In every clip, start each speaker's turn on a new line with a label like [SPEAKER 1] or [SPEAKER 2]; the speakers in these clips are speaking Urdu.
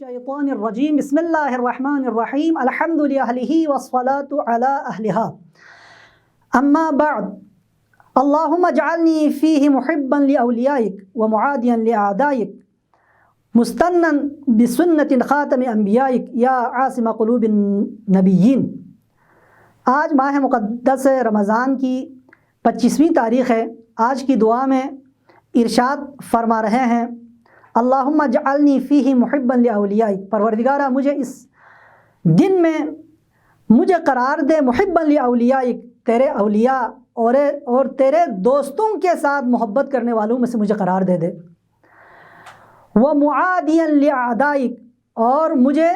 [SPEAKER 1] الشیطان الرجیم بسم اللہ الرحمن الرحیم الحمد للہ والصلاة علی اہلہا اما بعد اللہم اجعلنی فیہ محبا لأولیائک ومعادیا لأعدائک مستنا بسنت خاتم انبیائک یا عاصم قلوب النبیین۔ آج ماہ مقدس رمضان کی 25ویں تاریخ ہے۔ آج کی دعا میں ارشاد فرما رہے ہیں اللہم اجعلنی فیہ محبا لأولیائک، پروردگارہ مجھے اس دن میں مجھے قرار دے محبا لأولیائک، تیرے اولیاء اور تیرے دوستوں کے ساتھ محبت کرنے والوں میں سے مجھے قرار دے دے، ومعادیا لأعدائک، اور مجھے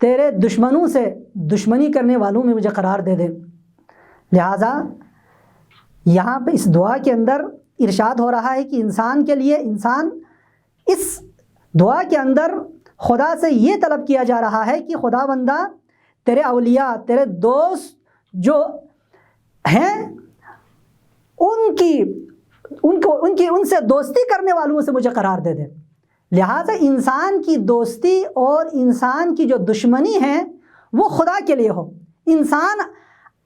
[SPEAKER 1] تیرے دشمنوں سے دشمنی کرنے والوں میں مجھے قرار دے دے۔ لہٰذا یہاں پہ اس دعا کے اندر ارشاد ہو رہا ہے کہ انسان کے لیے اس دعا کے اندر خدا سے یہ طلب کیا جا رہا ہے کہ خدا بندہ تیرے اولیاء، تیرے دوست جو ہیں ان سے دوستی کرنے والوں سے مجھے قرار دے دے۔ لہٰذا انسان کی دوستی اور انسان کی جو دشمنی ہے وہ خدا کے لیے ہو۔ انسان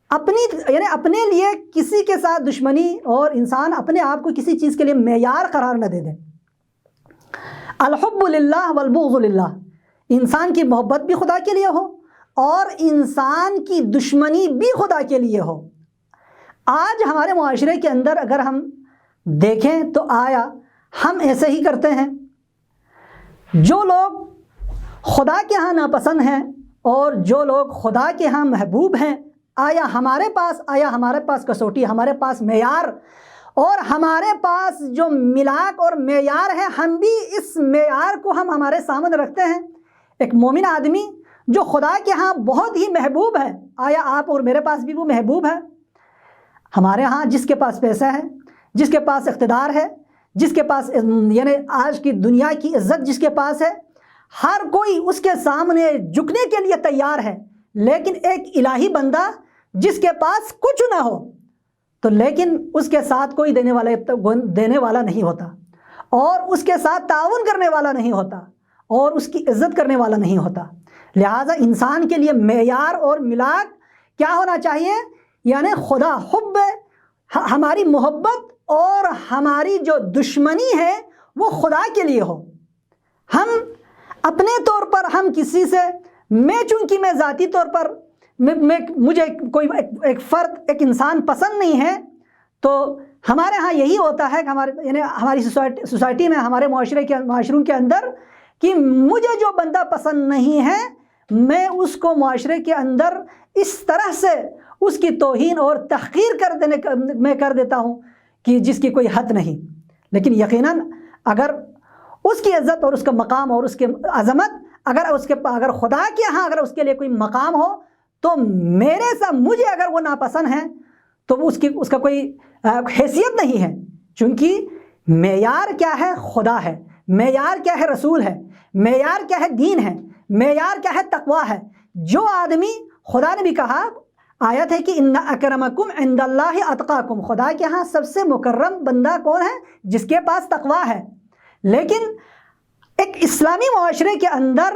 [SPEAKER 1] اپنے لیے کسی کے ساتھ دشمنی اور انسان اپنے آپ کو کسی چیز کے لیے معیار قرار نہ دے دے۔ الحب للہ والبغض للہ، انسان کی محبت بھی خدا کے لیے ہو اور انسان کی دشمنی بھی خدا کے لیے ہو۔ آج ہمارے معاشرے کے اندر اگر ہم دیکھیں تو آیا ہم ایسے ہی کرتے ہیں؟ جو لوگ خدا کے ہاں ناپسند ہیں اور جو لوگ خدا کے ہاں محبوب ہیں، آیا ہمارے پاس کسوٹی، ہمارے پاس معیار اور ہمارے پاس جو ملاک اور معیار ہے، ہم بھی اس معیار کو ہم ہمارے سامنے رکھتے ہیں؟ ایک مومن آدمی جو خدا کے ہاں بہت ہی محبوب ہے، آیا آپ اور میرے پاس بھی وہ محبوب ہے؟ ہمارے ہاں جس کے پاس پیسہ ہے، جس کے پاس اقتدار ہے، جس کے پاس آج کی دنیا کی عزت جس کے پاس ہے، ہر کوئی اس کے سامنے جھکنے کے لیے تیار ہے۔ لیکن ایک الہی بندہ جس کے پاس کچھ نہ ہو تو لیکن اس کے ساتھ کوئی دینے والا نہیں ہوتا اور اس کے ساتھ تعاون کرنے والا نہیں ہوتا اور اس کی عزت کرنے والا نہیں ہوتا۔ لہٰذا انسان کے لیے معیار اور ملاک کیا ہونا چاہیے؟ یعنی خدا، حب، ہماری محبت اور ہماری جو دشمنی ہے وہ خدا کے لیے ہو۔ ہم اپنے طور پر ہم کسی سے چونکہ میں ذاتی طور پر مجھے کوئی ایک فرد، ایک انسان پسند نہیں ہے، تو ہمارے ہاں یہی ہوتا ہے کہ ہماری سوسائٹی میں، ہمارے معاشروں کے اندر کہ مجھے جو بندہ پسند نہیں ہے میں اس کو معاشرے کے اندر اس طرح سے اس کی توہین اور تحقیر کر دیتا ہوں کہ جس کی کوئی حد نہیں۔ لیکن یقیناً اگر اس کی عزت اور اس کا مقام اور اس کی عظمت اگر خدا کے ہاں اگر اس کے لیے کوئی مقام ہو تو مجھے اگر وہ ناپسند ہے تو اس کا کوئی حیثیت نہیں ہے، چونکہ معیار کیا ہے؟ خدا ہے، معیار کیا ہے؟ رسول ہے، معیار کیا ہے؟ دین ہے، معیار کیا ہے؟ تقوی ہے۔ جو آدمی، خدا نے بھی کہا، آیت ہے کہ ان اکرمکم عند اللہ اتقاکم، خدا کے ہاں سب سے مکرم بندہ کون ہے؟ جس کے پاس تقوی ہے۔ لیکن ایک اسلامی معاشرے کے اندر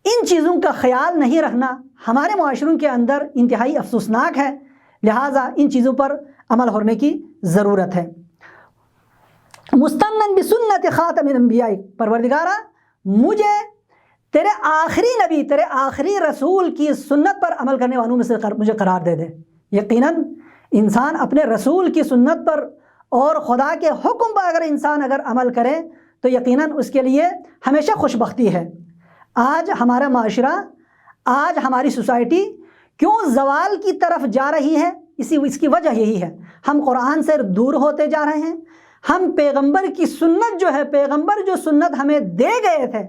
[SPEAKER 1] ان چیزوں کا خیال نہیں رکھنا ہمارے معاشروں کے اندر انتہائی افسوسناک ہے۔ لہٰذا ان چیزوں پر عمل ہونے کی ضرورت ہے۔ مستنن بسنت خاتم الانبیاء، پروردگارہ مجھے تیرے آخری نبی، تیرے آخری رسول کی سنت پر عمل کرنے والوں میں سے مجھے قرار دے دے۔ یقیناً انسان اپنے رسول کی سنت پر اور خدا کے حکم پر اگر عمل کرے تو یقیناً اس کے لیے ہمیشہ خوش بختی ہے۔ آج ہمارا معاشرہ، آج ہماری سوسائٹی کیوں زوال کی طرف جا رہی ہے؟ اس کی وجہ یہی ہے، ہم قرآن سے دور ہوتے جا رہے ہیں، ہم پیغمبر کی سنت پیغمبر جو سنت ہمیں دے گئے تھے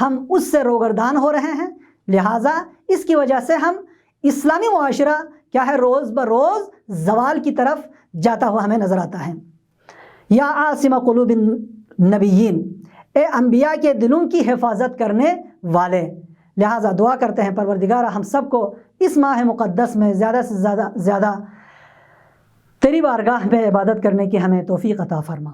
[SPEAKER 1] ہم اس سے روگردان ہو رہے ہیں۔ لہٰذا اس کی وجہ سے ہم اسلامی معاشرہ کیا ہے، روز بروز زوال کی طرف جاتا ہوا ہمیں نظر آتا ہے۔ یا عاصم قلوب النبیین، اے انبیاء کے دلوں کی حفاظت کرنے والے۔ لہٰذا دعا کرتے ہیں پروردگارہ ہم سب کو اس ماہ مقدس میں زیادہ سے زیادہ تیری بارگاہ میں عبادت کرنے کی ہمیں توفیق عطا فرما۔